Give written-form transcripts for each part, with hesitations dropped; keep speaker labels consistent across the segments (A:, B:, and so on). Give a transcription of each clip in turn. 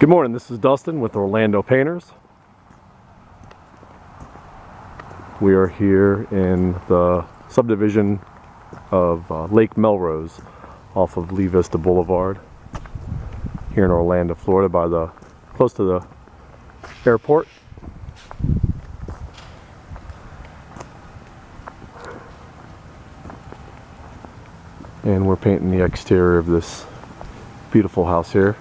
A: Good morning, this is Dustin with Orlando Painters. We are here in the subdivision of Lake Melrose off of Lee Vista Boulevard here in Orlando, Florida, close to the airport. And we're painting the exterior of this beautiful house here.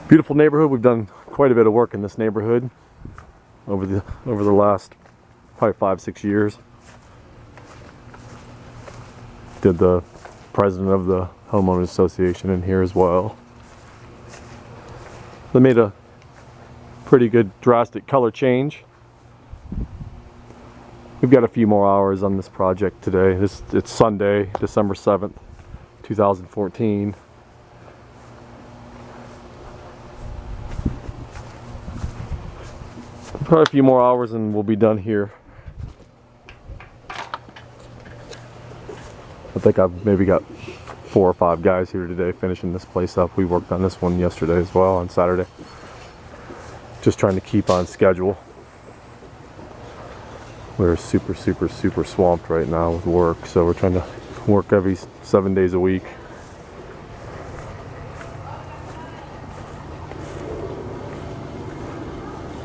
A: Beautiful neighborhood. We've done quite a bit of work in this neighborhood over the last probably 5-6 years. Did the president of the homeowners association in here as well. They made a pretty good drastic color change. We've got a few more hours on this project today. It's Sunday, December 7th, 2014. Probably a few more hours and we'll be done here. I think I've maybe got 4 or 5 guys here today finishing this place up. We worked on this one yesterday as well, on Saturday. Just trying to keep on schedule. We're super swamped right now with work, so we're trying to work every 7 days a week.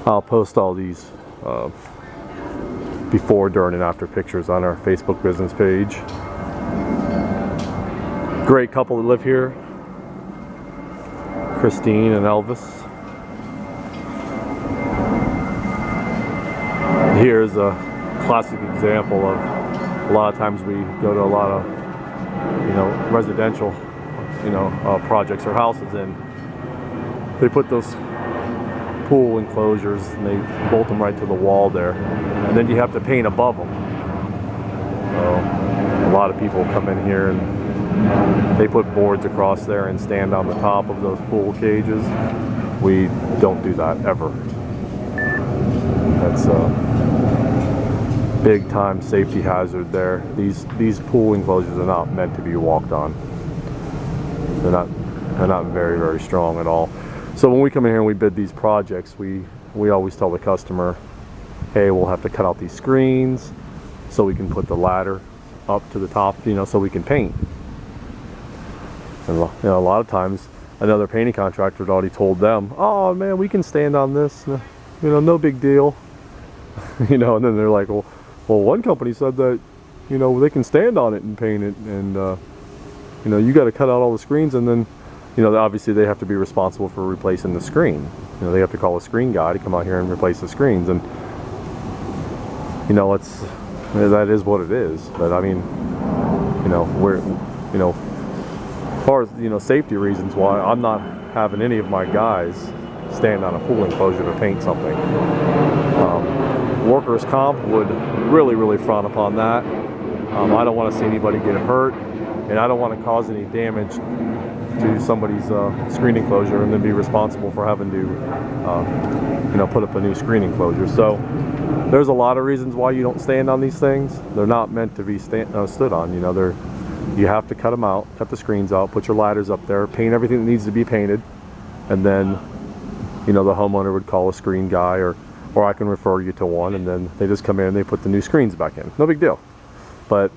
A: I'll post all these before, during, and after pictures on our Facebook business page. Great couple that live here, Christine and Elvis. Here's a classic example of a lot of times we go to a lot of residential projects or houses, and they put those pool enclosures and they bolt them right to the wall there, and then you have to paint above them. So a lot of people come in here and they put boards across there and stand on the top of those pool cages. We don't do that ever. That's a big time safety hazard there. These pool enclosures are not meant to be walked on. They're not very strong at all. So when we come in here and we bid these projects, we always tell the customer, hey, we'll have to cut out these screens so we can put the ladder up to the top, so we can paint. And a lot of times another painting contractor had already told them, oh man, we can stand on this, no big deal. And then they're like, well, one company said that, they can stand on it and paint it, and you got to cut out all the screens, and then obviously they have to be responsible for replacing the screen. They have to call a screen guy to come out here and replace the screens, and that is what it is. But I mean, we're as far as safety reasons, why I'm not having any of my guys stand on a pool enclosure to paint something. Workers' comp would really frown upon that. I don't want to see anybody get hurt, and I don't want to cause any damage to somebody's screen enclosure and then be responsible for having to put up a new screen enclosure. So there's a lot of reasons why you don't stand on these things. They're not meant to be stood on. You have to cut them out, cut the screens out, put your ladders up there, paint everything that needs to be painted, and then the homeowner would call a screen guy, or I can refer you to one, and then they just come in and they put the new screens back in. No big deal. But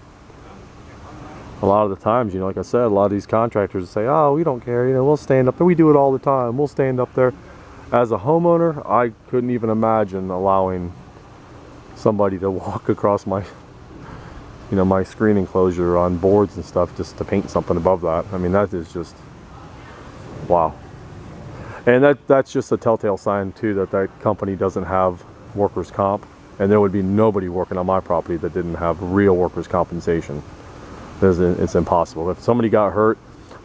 A: a lot of the times, like I said, a lot of these contractors say, oh, we don't care, we'll stand up there. We do it all the time. We'll stand up there. As a homeowner, I couldn't even imagine allowing somebody to walk across my, my screen enclosure on boards and stuff just to paint something above that. I mean, that is just, wow. And that's just a telltale sign too that company doesn't have workers' comp, and there would be nobody working on my property that didn't have real workers' compensation. It's impossible. If somebody got hurt,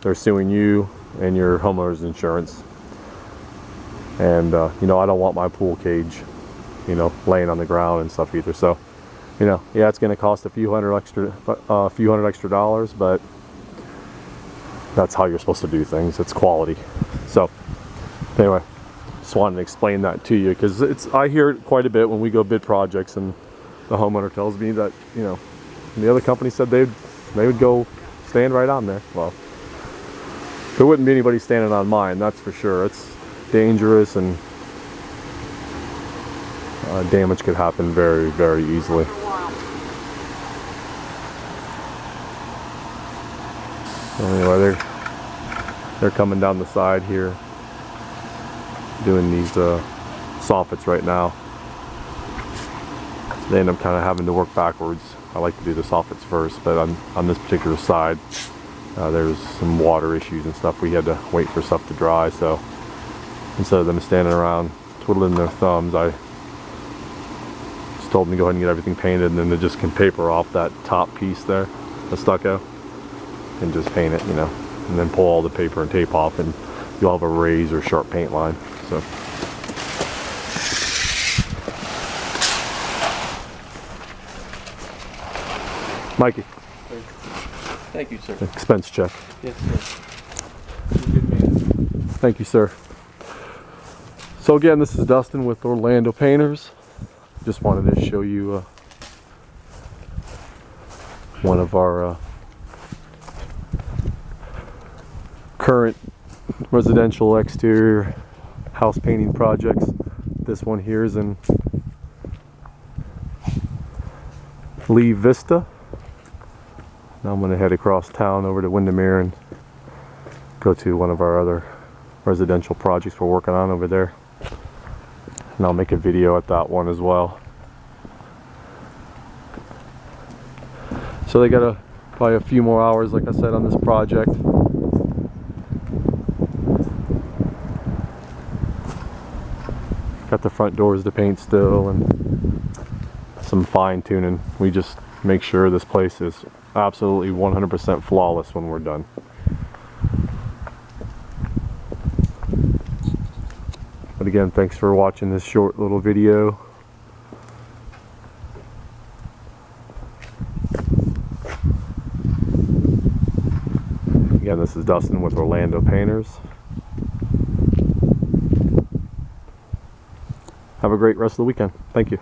A: they're suing you and your homeowner's insurance. And I don't want my pool cage, laying on the ground and stuff either. So, yeah, it's going to cost a few hundred extra dollars, but that's how you're supposed to do things. It's quality. So, anyway, Just wanted to explain that to you because I hear it quite a bit when we go bid projects, and the homeowner tells me that, you know, the other company said they would go stand right on there. Well, there wouldn't be anybody standing on mine, that's for sure. It's dangerous, and damage could happen very, very easily. Anyway, they're coming down the side here, doing these soffits right now. They end up kind of having to work backwards. I like to do the soffits first, but on this particular side, there's some water issues and stuff. We had to wait for stuff to dry, so instead of them standing around twiddling their thumbs, I just told them to go ahead and get everything painted, and then they just can paper off that top piece there, the stucco, and just paint it, you know, and then pull all the paper and tape off, and you'll have a razor sharp paint line. So Mikey.
B: Thank you, sir.
A: Expense check.
B: Yes, sir. You're a good man.
A: Thank you, sir. So again, this is Dustin with Orlando Painters. Just wanted to show you one of our current residential exterior house painting projects. This one here is in Lee Vista. Now I'm going to head across town over to Windermere and go to one of our other residential projects we're working on over there. And I'll make a video at that one as well. So they got probably a few more hours, like I said, on this project. Got the front doors to paint still and some fine tuning. We just make sure this place is absolutely 100% flawless when we're done. But again, thanks for watching this short little video. Again, this is Dustin with Orlando Painters. Have a great rest of the weekend. Thank you.